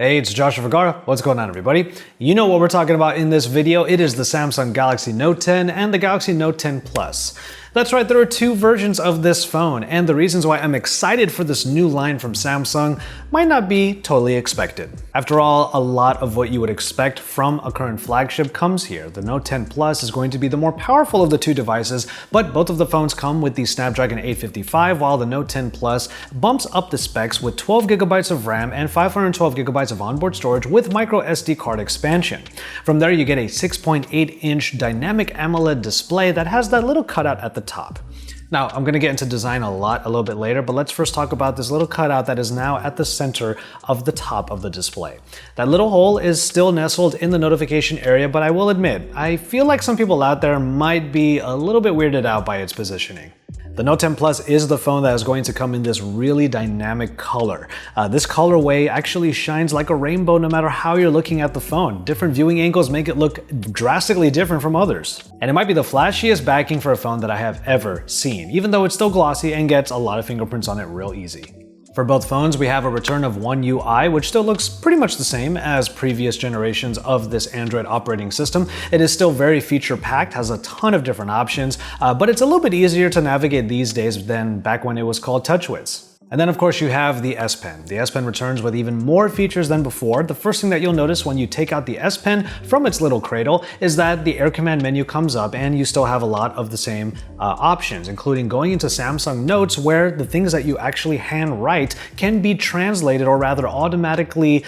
Hey, it's Joshua Vergara. What's going on, everybody? You know what we're talking about in this video. It is the Samsung Galaxy Note 10 and the Galaxy Note 10 Plus. That's right, there are two versions of this phone, and the reasons why I'm excited for this new line from Samsung might not be totally expected. After all, a lot of what you would expect from a current flagship comes here. The Note 10 Plus is going to be the more powerful of the two devices, but both of the phones come with the Snapdragon 855, while the Note 10 Plus bumps up the specs with 12GB of RAM and 512GB of onboard storage with micro SD card expansion. From there, you get a 6.8-inch dynamic AMOLED display that has that little cutout at the top. Now, I'm going to get into design a little bit later, but let's first talk about this little cutout that is now at the center of the top of the display. That little hole is still nestled in the notification area, but I will admit, I feel like some people out there might be a little bit weirded out by its positioning. The Note 10 Plus is the phone that is going to come in this really dynamic color. This colorway actually shines like a rainbow no matter how you're looking at the phone. Different viewing angles make it look drastically different from others. And it might be the flashiest backing for a phone that I have ever seen, even though it's still glossy and gets a lot of fingerprints on it real easy. For both phones, we have a return of One UI, which still looks pretty much the same as previous generations of this Android operating system. It is still very feature-packed, has a ton of different options, but it's a little bit easier to navigate these days than back when it was called TouchWiz. And then of course you have the S Pen. The S Pen returns with even more features than before. The first thing that you'll notice when you take out the S Pen from its little cradle is that the Air Command menu comes up and you still have a lot of the same options, including going into Samsung Notes where the things that you actually handwrite can be translated or rather automatically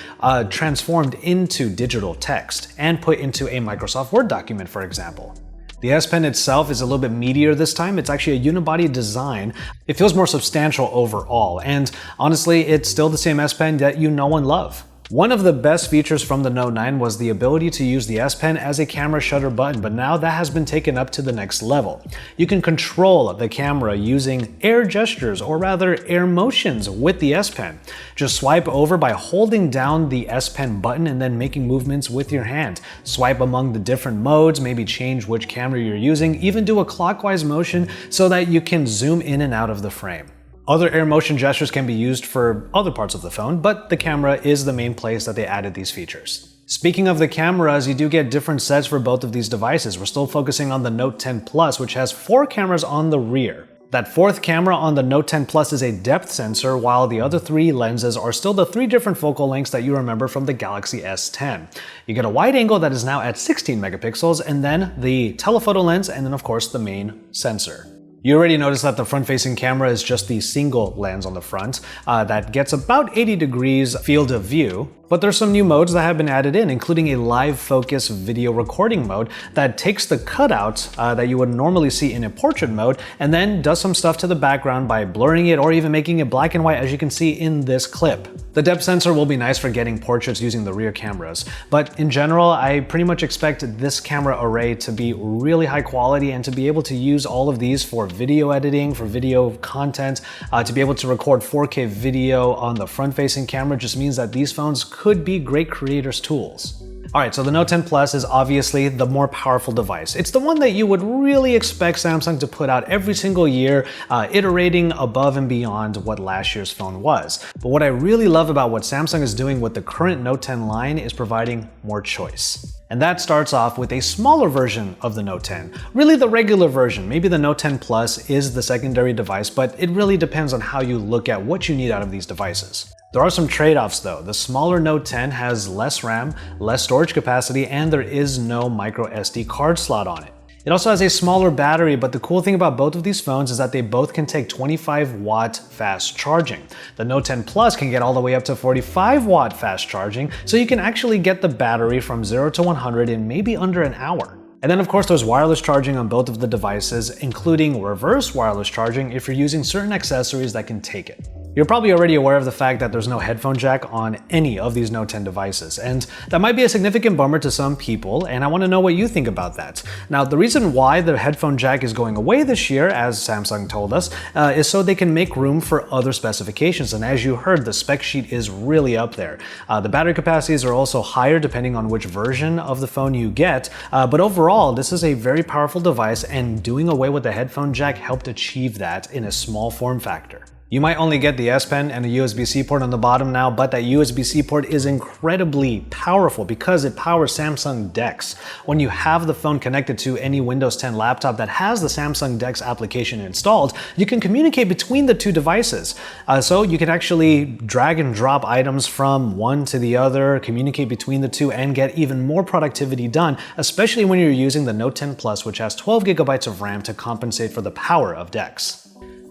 transformed into digital text and put into a Microsoft Word document, for example. The S Pen itself is a little bit meatier this time. It's actually a unibody design. It feels more substantial overall, and honestly, it's still the same S Pen that you know and love. One of the best features from the Note 9 was the ability to use the S Pen as a camera shutter button, but now that has been taken up to the next level. You can control the camera using air gestures, or rather air motions with the S Pen. Just swipe over by holding down the S Pen button and then making movements with your hand. Swipe among the different modes, maybe change which camera you're using, even do a clockwise motion so that you can zoom in and out of the frame. Other air motion gestures can be used for other parts of the phone, but the camera is the main place that they added these features. Speaking of the cameras, you do get different sets for both of these devices. We're still focusing on the Note 10 Plus, which has 4 cameras on the rear. That 4th camera on the Note 10 Plus is a depth sensor, while the other 3 lenses are still the 3 different focal lengths that you remember from the Galaxy S10. You get a wide angle that is now at 16 megapixels, and then the telephoto lens, and then of course the main sensor. You already noticed that the front-facing camera is just the single lens on the front that gets about 80 degrees field of view. But there's some new modes that have been added in, including a live focus video recording mode that takes the cutout that you would normally see in a portrait mode and then does some stuff to the background by blurring it or even making it black and white, as you can see in this clip. The depth sensor will be nice for getting portraits using the rear cameras, but in general, I pretty much expect this camera array to be really high quality and to be able to use all of these for video editing, for video content. To be able to record 4K video on the front-facing camera just means that these phones could be great creators' tools. Alright, so the Note 10 Plus is obviously the more powerful device. It's the one that you would really expect Samsung to put out every single year, iterating above and beyond what last year's phone was. But what I really love about what Samsung is doing with the current Note 10 line is providing more choice. And that starts off with a smaller version of the Note 10. Really the regular version. Maybe the Note 10 Plus is the secondary device, but it really depends on how you look at what you need out of these devices. There are some trade-offs though. The smaller Note 10 has less RAM, less storage capacity, and there is no micro SD card slot on it. It also has a smaller battery, but the cool thing about both of these phones is that they both can take 25-watt fast charging. The Note 10 Plus can get all the way up to 45-watt fast charging, so you can actually get the battery from 0 to 100 in maybe under an hour. And then of course there's wireless charging on both of the devices, including reverse wireless charging if you're using certain accessories that can take it. You're probably already aware of the fact that there's no headphone jack on any of these Note 10 devices, and that might be a significant bummer to some people, and I want to know what you think about that. Now, the reason why the headphone jack is going away this year, as Samsung told us, is so they can make room for other specifications, and as you heard, the spec sheet is really up there. The battery capacities are also higher depending on which version of the phone you get, but overall, this is a very powerful device, and doing away with the headphone jack helped achieve that in a small form factor. You might only get the S Pen and a USB-C port on the bottom now, but that USB-C port is incredibly powerful because it powers Samsung DeX. When you have the phone connected to any Windows 10 laptop that has the Samsung DeX application installed, you can communicate between the two devices. So you can actually drag and drop items from one to the other, communicate between the two, and get even more productivity done, especially when you're using the Note 10 Plus, which has 12 gigabytes of RAM to compensate for the power of DeX.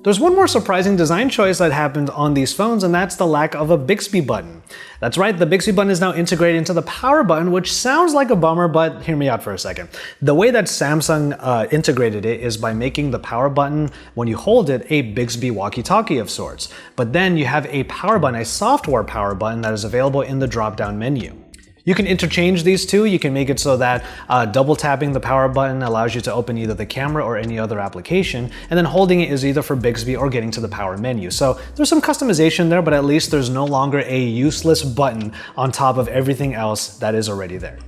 There's one more surprising design choice that happened on these phones, and that's the lack of a Bigsby button. That's right, the Bigsby button is now integrated into the power button, which sounds like a bummer, but hear me out for a second. The way that Samsung integrated it is by making the power button, when you hold it, a Bigsby walkie-talkie of sorts. But then you have a power button, a software power button that is available in the drop-down menu. You can interchange these two. You can make it so that double tapping the power button allows you to open either the camera or any other application, and then holding it is either for Bigsby or getting to the power menu. So there's some customization there, but at least there's no longer a useless button on top of everything else that is already there.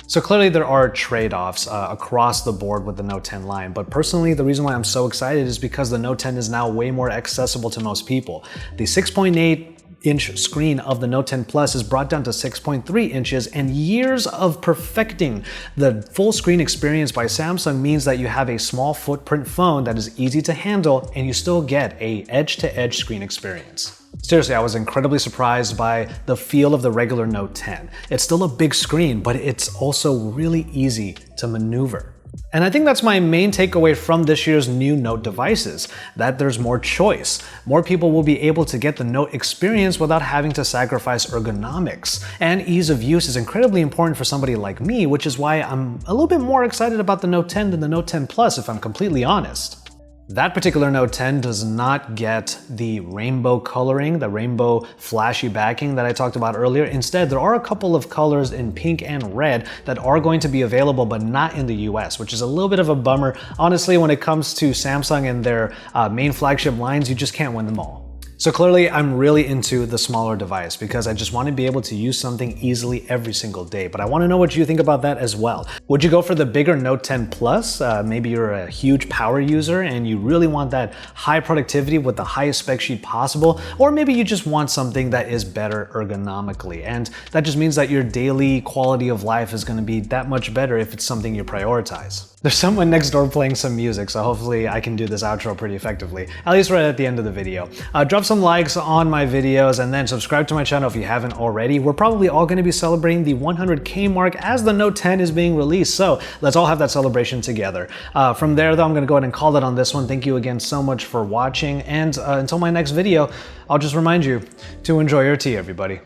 So clearly there are trade-offs across the board with the Note 10 line, but personally the reason why I'm so excited is because the Note 10 is now way more accessible to most people. The 6.8-inch screen of the Note 10 Plus is brought down to 6.3 inches, and years of perfecting the full screen experience by Samsung means that you have a small footprint phone that is easy to handle and you still get a edge-to-edge screen experience. Seriously, I was incredibly surprised by the feel of the regular Note 10. It's still a big screen, but it's also really easy to maneuver. And I think that's my main takeaway from this year's new Note devices, that there's more choice. More people will be able to get the Note experience without having to sacrifice ergonomics. And ease of use is incredibly important for somebody like me, which is why I'm a little bit more excited about the Note 10 than the Note 10 Plus, if I'm completely honest. That particular Note 10 does not get the rainbow coloring, the rainbow flashy backing that I talked about earlier. Instead, there are a couple of colors in pink and red that are going to be available, but not in the US, which is a little bit of a bummer. Honestly, when it comes to Samsung and their main flagship lines, you just can't win them all. So clearly, I'm really into the smaller device because I just want to be able to use something easily every single day. But I want to know what you think about that as well. Would you go for the bigger Note 10 Plus? Maybe you're a huge power user and you really want that high productivity with the highest spec sheet possible. Or maybe you just want something that is better ergonomically. And that just means that your daily quality of life is going to be that much better if it's something you prioritize. There's someone next door playing some music, so hopefully I can do this outro pretty effectively, at least right at the end of the video. Drop some likes on my videos and then subscribe to my channel if you haven't already. We're probably all going to be celebrating the 100K mark as the Note 10 is being released, so let's all have that celebration together. From there though, I'm going to go ahead and call it on this one. Thank you again so much for watching, and until my next video, I'll just remind you to enjoy your tea, everybody.